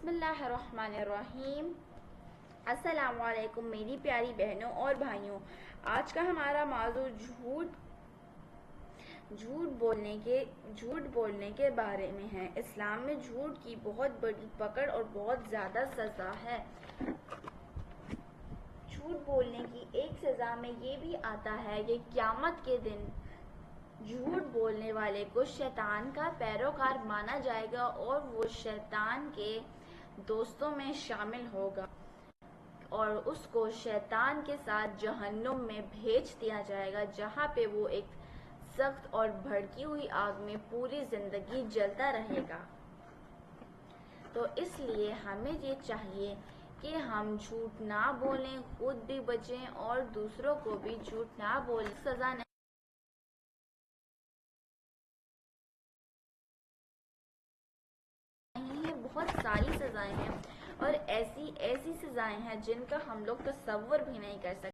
बिस्मिल्लाहिर्रहमानिर्रहीम। अस्सलाम वालेकुम मेरी प्यारी बहनों और भाइयों। आज का हमारा मौजू झूठ बोलने के बारे में है। इस्लाम में झूठ की बहुत बड़ी पकड़ और बहुत ज़्यादा सज़ा है। झूठ बोलने की एक सज़ा में ये भी आता है कि क़यामत के दिन झूठ बोलने वाले को शैतान का पैरोकार माना जाएगा और वो शैतान के दोस्तों में शामिल होगा और उसको शैतान के साथ जहन्नुम में भेज दिया जाएगा, जहाँ पे वो एक सख्त और भड़की हुई आग में पूरी जिंदगी जलता रहेगा। तो इसलिए हमें ये चाहिए कि हम झूठ ना बोलें, खुद भी बचें और दूसरों को भी झूठ ना बोलें। सज़ा नहीं है, बहुत सारी सज़ाएं हैं और ऐसी सज़ाएं हैं जिनका हम लोग तसव्वुर भी नहीं कर सकते।